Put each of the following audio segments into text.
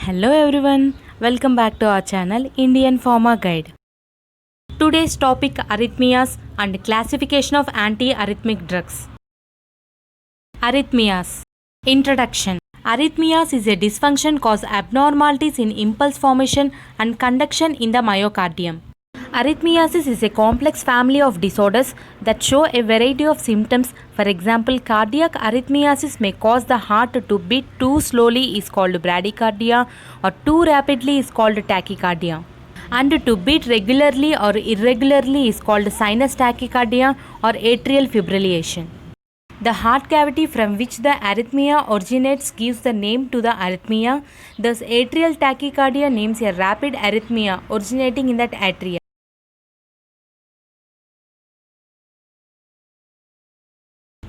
Hello everyone, welcome back to our channel Indian Pharma Guide. Today's topic arrhythmias and classification of anti-arrhythmic drugs. Arrhythmias. Introduction. Arrhythmias is a dysfunction cause abnormalities in impulse formation and conduction in the myocardium. Arrhythmiasis is a complex family of disorders that show a variety of symptoms. For example, cardiac arrhythmiasis may cause the heart to beat too slowly is called bradycardia, or too rapidly is called tachycardia. And to beat regularly or irregularly is called sinus tachycardia or atrial fibrillation. The heart cavity from which the arrhythmia originates gives the name to the arrhythmia. Thus, atrial tachycardia names a rapid arrhythmia originating in that atria.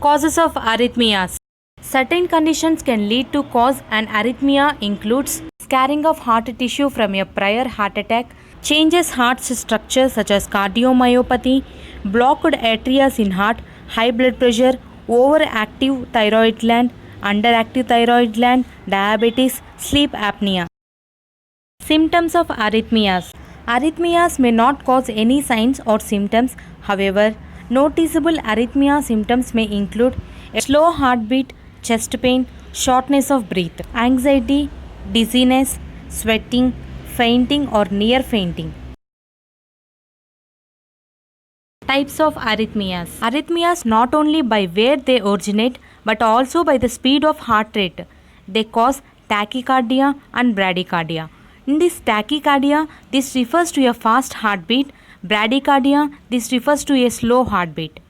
Causes of arrhythmias. Certain conditions can lead to cause an arrhythmia includes scarring of heart tissue from a prior heart attack, changes heart structure such as cardiomyopathy, blocked atria in heart, high blood pressure, overactive thyroid gland, underactive thyroid gland, diabetes, sleep apnea. Symptoms of arrhythmias. Arrhythmias may not cause any signs or symptoms. However, noticeable arrhythmia symptoms may include a slow heartbeat, chest pain, shortness of breath, anxiety, dizziness, sweating, fainting or near fainting. Types of arrhythmias. Arrhythmias not only by where they originate but also by the speed of heart rate. They cause tachycardia and bradycardia. In this tachycardia, this refers to a fast heartbeat. Bradycardia, this refers to a slow heartbeat.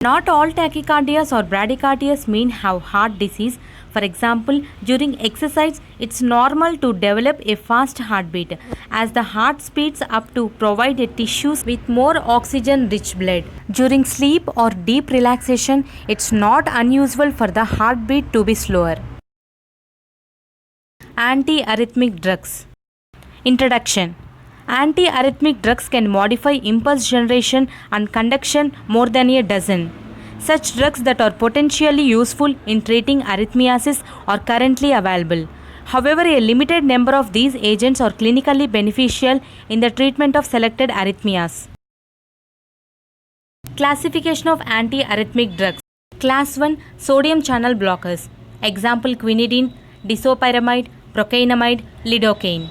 Not all tachycardias or bradycardias mean have heart disease. For example, during exercise, it's normal to develop a fast heartbeat as the heart speeds up to provide a tissues with more oxygen-rich blood. During sleep or deep relaxation, it's not unusual for the heartbeat to be slower. Anti-arrhythmic drugs. Introduction. Anti-arrhythmic drugs can modify impulse generation and conduction more than a dozen. Such drugs that are potentially useful in treating arrhythmiasis are currently available. However, a limited number of these agents are clinically beneficial in the treatment of selected arrhythmias. Classification of anti-arrhythmic drugs. Class 1 sodium channel blockers. Example quinidine, disopyramide, procainamide, lidocaine.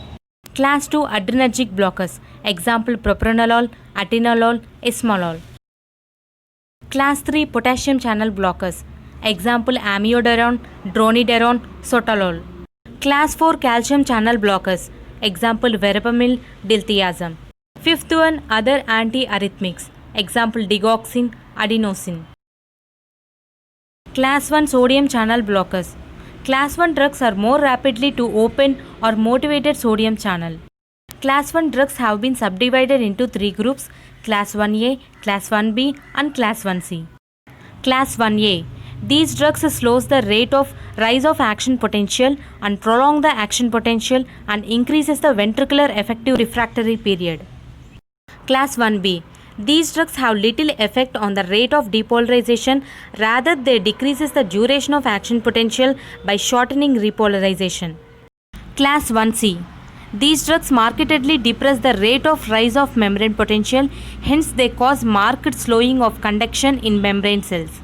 Class 2 adrenergic blockers. Example propranolol, atenolol, esmolol. Class 3 potassium channel blockers. Example amiodarone, dronidarone, sotalol. Class 4 calcium channel blockers. Example verapamil, diltiazem. Fifth one other anti-arrhythmics. Example digoxin, adenosine. Class 1 sodium channel blockers. Class 1 drugs are more rapidly to open or motivated sodium channel. Class 1 drugs have been subdivided into three groups: Class 1A, Class 1B and Class 1C. Class 1A. These drugs slows the rate of rise of action potential and prolong the action potential and increases the ventricular effective refractory period. Class 1B. These drugs have little effect on the rate of depolarization, rather they decreases the duration of action potential by shortening repolarization. Class 1C. These drugs markedly depress the rate of rise of membrane potential, hence they cause marked slowing of conduction in membrane cells.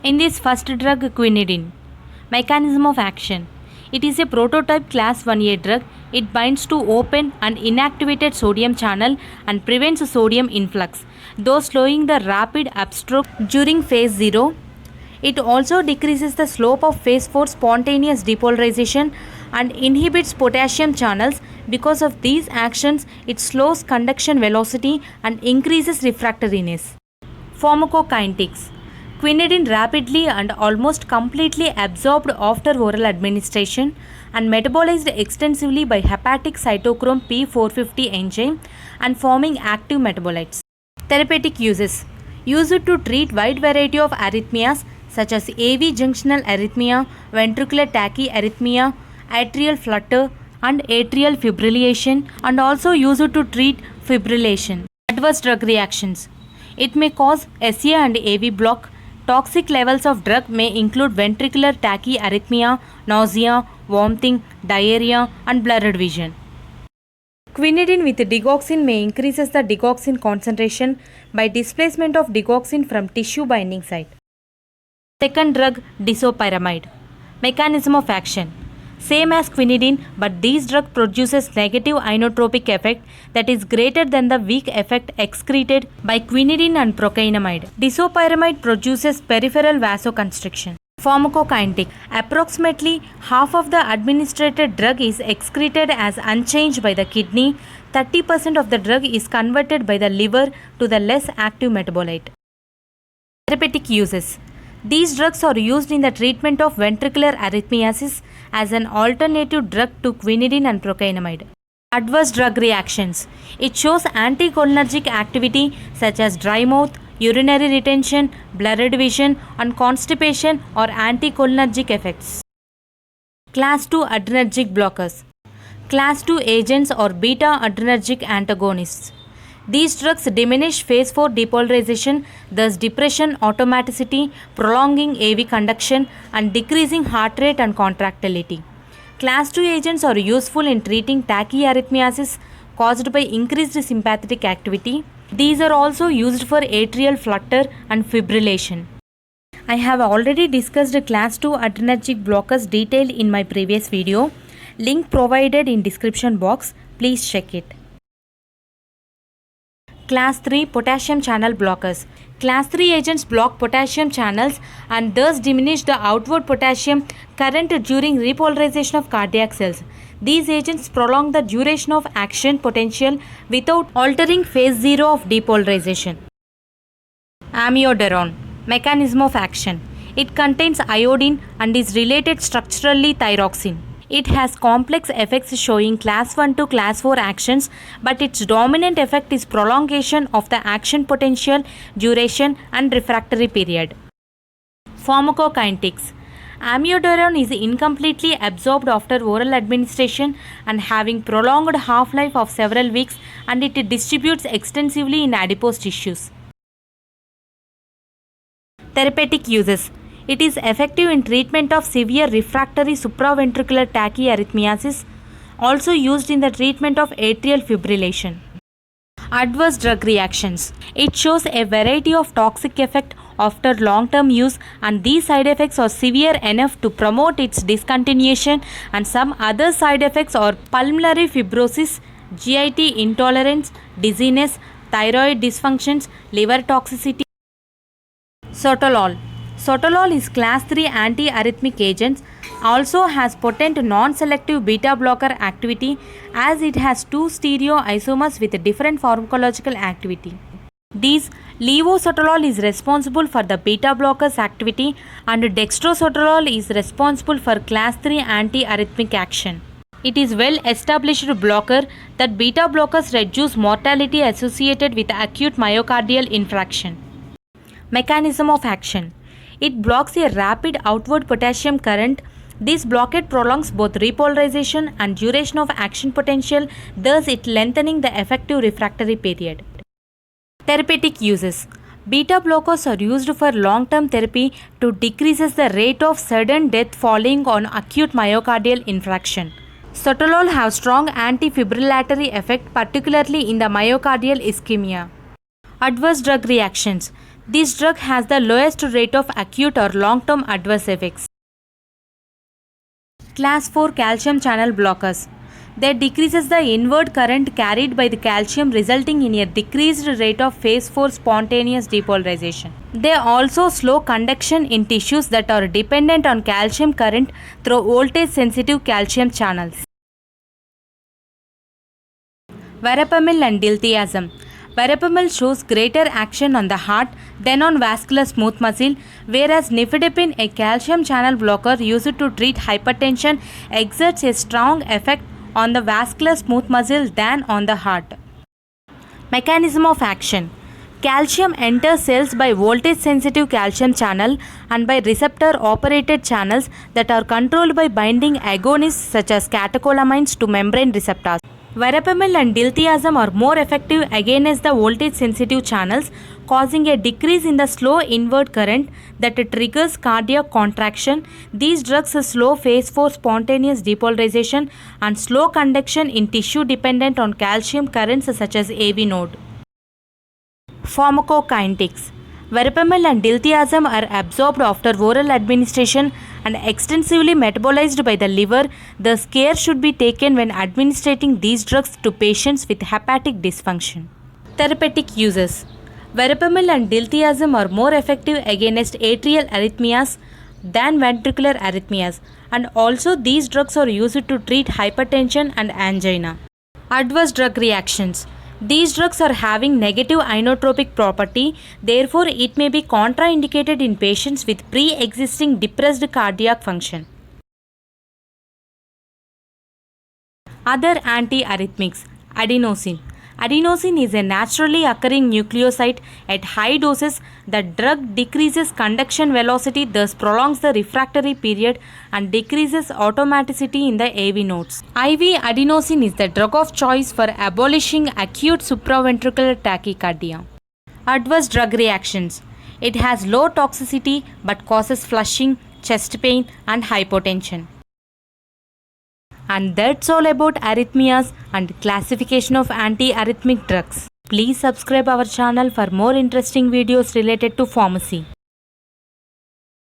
In this first drug, quinidine. Mechanism of action. It is a prototype class 1A drug. It binds to open and inactivated sodium channel and prevents sodium influx, though slowing the rapid upstroke during phase 0. It also decreases the slope of phase 4 spontaneous depolarization and inhibits potassium channels. Because of these actions, it slows conduction velocity and increases refractoriness. Pharmacokinetics. Quinidine rapidly and almost completely absorbed after oral administration and metabolized extensively by hepatic cytochrome P450 enzyme and forming active metabolites. Therapeutic uses. Used to treat wide variety of arrhythmias such as AV junctional arrhythmia, ventricular tachyarrhythmia, atrial flutter and atrial fibrillation, and also used to treat fibrillation. Adverse drug reactions. It may cause SA and AV block, Toxic levels of drug may include ventricular tachyarrhythmia, nausea, vomiting, diarrhea, and blurred vision. Quinidine with digoxin may increases the digoxin concentration by displacement of digoxin from tissue binding site. Second drug, disopyramide. Mechanism of action. Same as quinidine, but this drug produces negative inotropic effect that is greater than the weak effect excreted by quinidine and procainamide. Disopyramide produces peripheral vasoconstriction. Pharmacokinetic. Approximately half of the administered drug is excreted as unchanged by the kidney. 30% of the drug is converted by the liver to the less active metabolite. Therapeutic uses. These drugs are used in the treatment of ventricular arrhythmiasis as an alternative drug to quinidine and procainamide. Adverse drug reactions. It shows anticholinergic activity such as dry mouth, urinary retention, blurred vision, and constipation or anticholinergic effects. Class 2 adrenergic blockers. Class 2 agents or beta adrenergic antagonists. These drugs diminish phase 4 depolarization, thus depression automaticity, prolonging AV conduction, and decreasing heart rate and contractility. Class 2 agents are useful in treating tachyarrhythmiasis caused by increased sympathetic activity. These are also used for atrial flutter and fibrillation. I have already discussed class 2 adrenergic blockers detailed in my previous video. Link provided in description box. Please check it. Class 3 potassium channel blockers. Class 3 agents block potassium channels and thus diminish the outward potassium current during repolarization of cardiac cells. These agents prolong the duration of action potential without altering phase 0 of depolarization. Amiodarone. Mechanism of action. It contains iodine and is related structurally thyroxine. It has complex effects showing class 1 to class 4 actions, but its dominant effect is prolongation of the action potential, duration, and refractory period. Pharmacokinetics. Amiodarone is incompletely absorbed after oral administration and having prolonged half-life of several weeks, and it distributes extensively in adipose tissues. Therapeutic uses. It is effective in treatment of severe refractory supraventricular tachyarrhythmiasis, also used in the treatment of atrial fibrillation. Adverse drug reactions. It shows a variety of toxic effects after long-term use, and these side effects are severe enough to promote its discontinuation, and some other side effects are pulmonary fibrosis, GIT intolerance, dizziness, thyroid dysfunctions, liver toxicity. Sotalol. Sotalol is class 3 anti-arrhythmic agent, also has potent non-selective beta blocker activity as it has two stereoisomers with different pharmacological activity. These levosotalol is responsible for the beta blockers activity and dextrosotalol is responsible for class 3 anti-arrhythmic action. It is well established blocker that beta blockers reduce mortality associated with acute myocardial infarction. Mechanism of action. It blocks a rapid outward potassium current. This blockade prolongs both repolarization and duration of action potential, thus it lengthening the effective refractory period. Therapeutic uses. Beta blockers are used for long-term therapy to decrease the rate of sudden death following on acute myocardial infarction. Sotalol have strong antifibrillatory effect, particularly in the myocardial ischemia. Adverse drug reactions. This drug has the lowest rate of acute or long-term adverse effects. Class 4 calcium channel blockers. They decreases the inward current carried by the calcium, resulting in a decreased rate of phase 4 spontaneous depolarization. They also slow conduction in tissues that are dependent on calcium current through voltage sensitive calcium channels. Verapamil and diltiazem. Verapamil shows greater action on the heart than on vascular smooth muscle, whereas nifedipine, a calcium channel blocker used to treat hypertension, exerts a strong effect on the vascular smooth muscle than on the heart. Mechanism of action. Calcium enters cells by voltage sensitive calcium channel and by receptor operated channels that are controlled by binding agonists such as catecholamines to membrane receptors. Verapamil and diltiazem are more effective against the voltage sensitive channels, causing a decrease in the slow inward current that triggers cardiac contraction. These drugs slow phase 4 spontaneous depolarization and slow conduction in tissue dependent on calcium currents such as AV node. Pharmacokinetics. Verapamil and diltiazem are absorbed after oral administration and extensively metabolized by the liver. Thus, care should be taken when administering these drugs to patients with hepatic dysfunction. Therapeutic uses. Verapamil and diltiazem are more effective against atrial arrhythmias than ventricular arrhythmias, and also these drugs are used to treat hypertension and angina. Adverse drug reactions. These drugs are having negative inotropic property, therefore it may be contraindicated in patients with pre-existing depressed cardiac function. Other antiarrhythmics. Adenosine. Adenosine is a naturally occurring nucleoside. At high doses, the drug decreases conduction velocity, thus prolongs the refractory period and decreases automaticity in the AV nodes. IV adenosine is the drug of choice for abolishing acute supraventricular tachycardia. Adverse drug reactions. It has low toxicity but causes flushing, chest pain and hypotension. And that's all about arrhythmias and classification of anti-arrhythmic drugs. Please subscribe our channel for more interesting videos related to pharmacy.